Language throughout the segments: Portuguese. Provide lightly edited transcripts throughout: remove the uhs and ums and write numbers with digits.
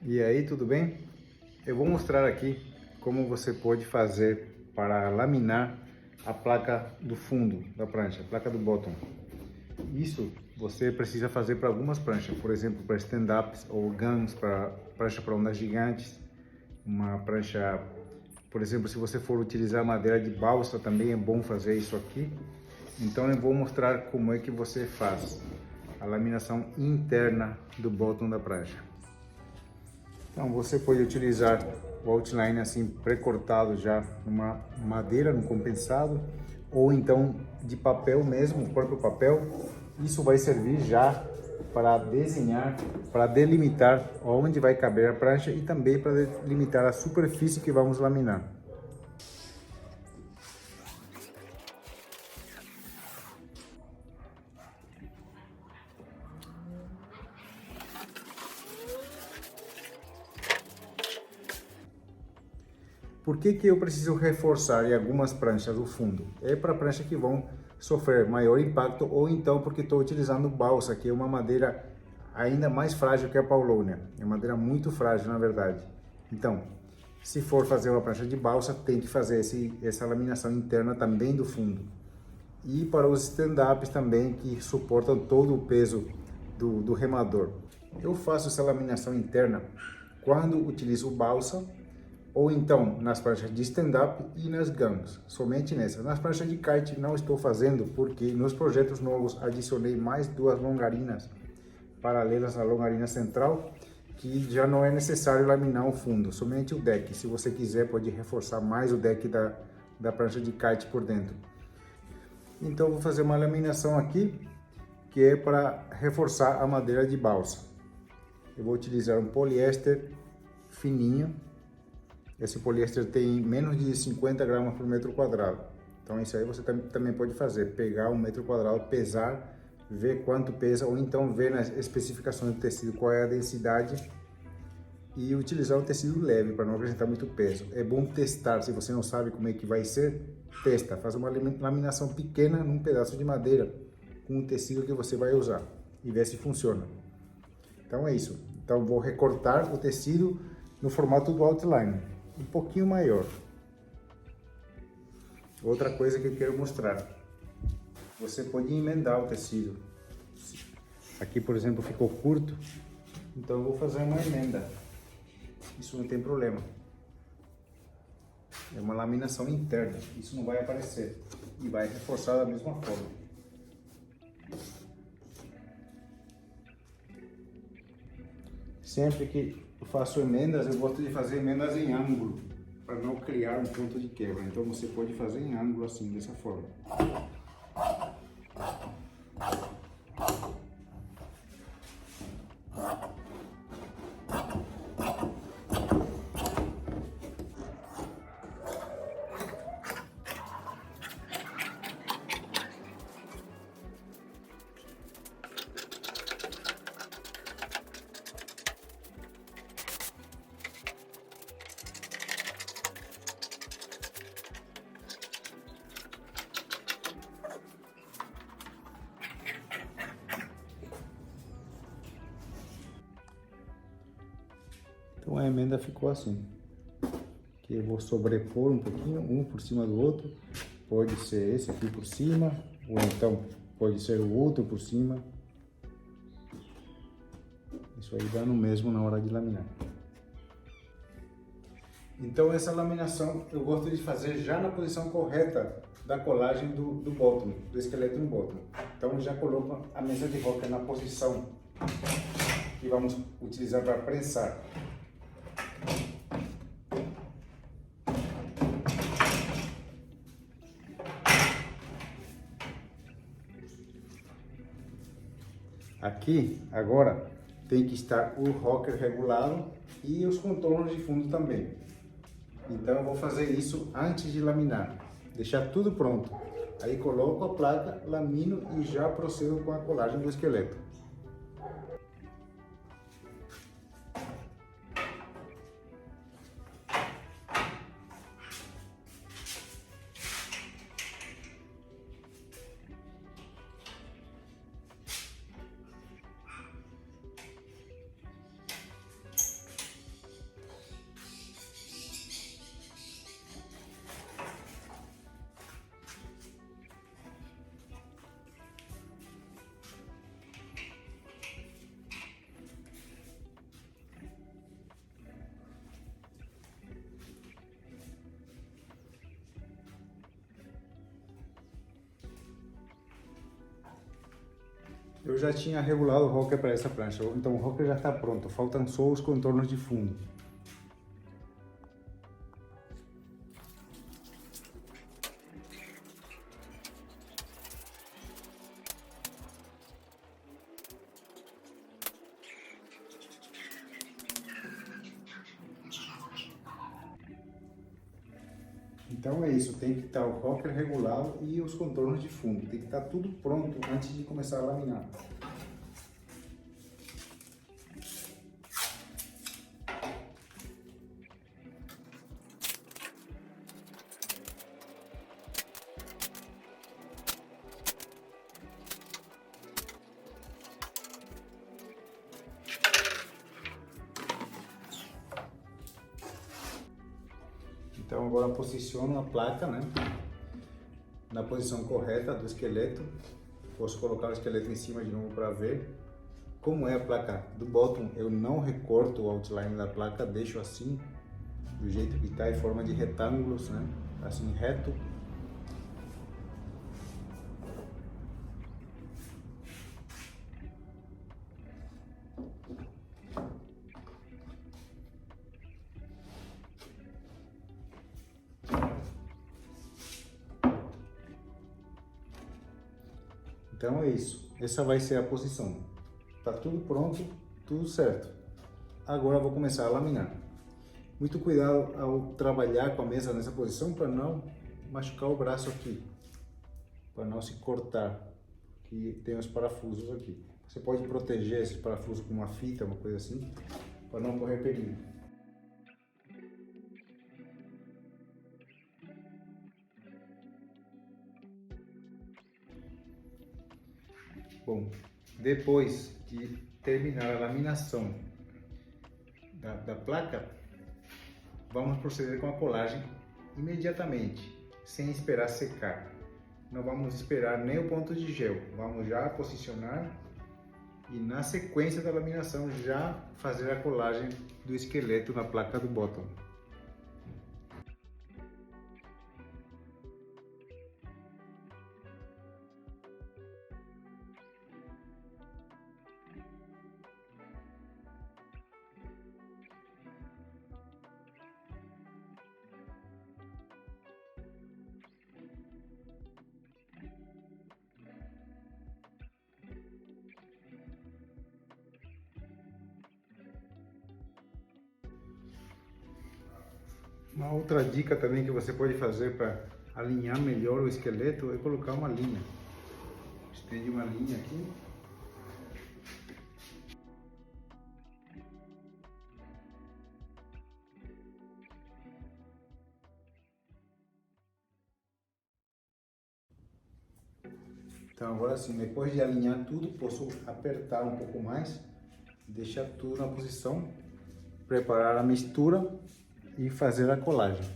E aí, tudo bem? Eu vou mostrar aqui como você pode fazer para laminar a placa do fundo da prancha, a placa do bottom. Isso você precisa fazer para algumas pranchas, por exemplo, para stand-ups ou guns, para prancha para ondas gigantes, uma prancha, por exemplo, se você for utilizar madeira de balsa, também é bom fazer isso aqui. Então eu vou mostrar como é que você faz a laminação interna do bottom da prancha. Então você pode utilizar o outline assim pré-cortado já numa madeira, num compensado, ou então de papel mesmo, o próprio papel. Isso vai servir já para desenhar, para delimitar onde vai caber a prancha e também para delimitar a superfície que vamos laminar. Por que eu preciso reforçar em algumas pranchas o fundo? É para pranchas que vão sofrer maior impacto ou então porque estou utilizando balsa, que é uma madeira ainda mais frágil que a paulownia. É uma madeira muito frágil, na verdade. Então, se for fazer uma prancha de balsa, tem que fazer essa laminação interna também do fundo. E para os stand-ups também, que suportam todo o peso do remador. Eu faço essa laminação interna quando utilizo balsa, ou então nas pranchas de stand-up e nas guns, somente nessas. Nas pranchas de kite não estou fazendo porque nos projetos novos adicionei mais duas longarinas paralelas à longarina central, que já não é necessário laminar o fundo, somente o deck. Se você quiser, pode reforçar mais o deck da prancha de kite por dentro. Então vou fazer uma laminação aqui, que é para reforçar a madeira de balsa. Eu vou utilizar um poliéster fininho. Esse poliéster tem menos de 50 gramas por metro quadrado. Então isso aí você também pode fazer, pegar um metro quadrado, pesar, ver quanto pesa, ou então ver nas especificações do tecido qual é a densidade e utilizar um tecido leve para não acrescentar muito peso. É bom testar, se você não sabe como é que vai ser, testa, faz uma laminação pequena num pedaço de madeira com o tecido que você vai usar e ver se funciona. Então é isso. Então vou recortar o tecido no formato do outline, um pouquinho maior. Outra coisa que eu quero mostrar, você pode emendar o tecido. Aqui, por exemplo, ficou curto, então eu vou fazer uma emenda. Isso não tem problema. É uma laminação interna, isso não vai aparecer e vai reforçar da mesma forma. Sempre que eu faço emendas, eu gosto de fazer emendas em ângulo, para não criar um ponto de quebra. Então você pode fazer em ângulo assim, dessa forma. Então a emenda ficou assim, que eu vou sobrepor um pouquinho, um por cima do outro. Pode ser esse aqui por cima, ou então pode ser o outro por cima. Isso aí dá no mesmo na hora de laminar. Então essa laminação eu gosto de fazer já na posição correta da colagem do bottom, do esqueleto no bottom. Então já coloco a mesa de roca na posição que vamos utilizar para prensar. Aqui, agora, tem que estar o rocker regulado e os contornos de fundo também. Então eu vou fazer isso antes de laminar, deixar tudo pronto. Aí coloco a placa, lamino e já procedo com a colagem do esqueleto. Eu já tinha regulado o rocker para essa prancha, então o rocker já está pronto, faltam só os contornos de fundo. Então é isso, tem que estar o rocker regulado e os contornos de fundo, tem que estar tudo pronto antes de começar a laminar. Então agora posiciono a placa, né, na posição correta do esqueleto. Posso colocar o esqueleto em cima de novo para ver. Como é a placa do bottom, eu não recorto o outline da placa, deixo assim, do jeito que está, em forma de retângulos, né, assim reto. Então é isso, essa vai ser a posição. Tá tudo pronto, tudo certo. Agora eu vou começar a laminar. Muito cuidado ao trabalhar com a mesa nessa posição para não machucar o braço aqui, para não se cortar, que tem os parafusos aqui. Você pode proteger esses parafusos com uma fita, uma coisa assim, para não correr perigo. Bom, depois de terminar a laminação da placa, vamos proceder com a colagem imediatamente, sem esperar secar. Não vamos esperar nem o ponto de gel, vamos já posicionar e na sequência da laminação já fazer a colagem do esqueleto na placa do bottom. Uma outra dica também que você pode fazer para alinhar melhor o esqueleto é colocar uma linha. Estende uma linha aqui. Então agora sim, depois de alinhar tudo, posso apertar um pouco mais, deixar tudo na posição, preparar a mistura e fazer a colagem.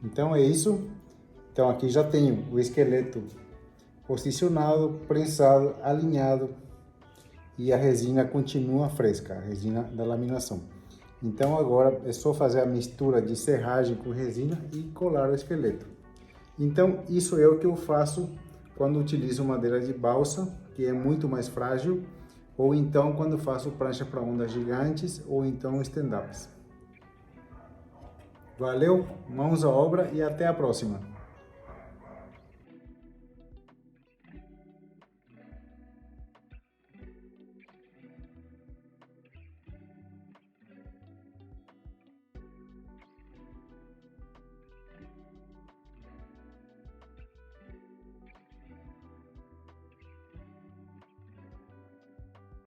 Então é isso. Então aqui já tenho o esqueleto posicionado, prensado, alinhado e a resina continua fresca, a resina da laminação. Então agora é só fazer a mistura de serragem com resina e colar o esqueleto. Então isso é o que eu faço quando utilizo madeira de balsa, que é muito mais frágil, ou então quando faço prancha para ondas gigantes, ou então stand-ups. Valeu, mãos à obra e até a próxima!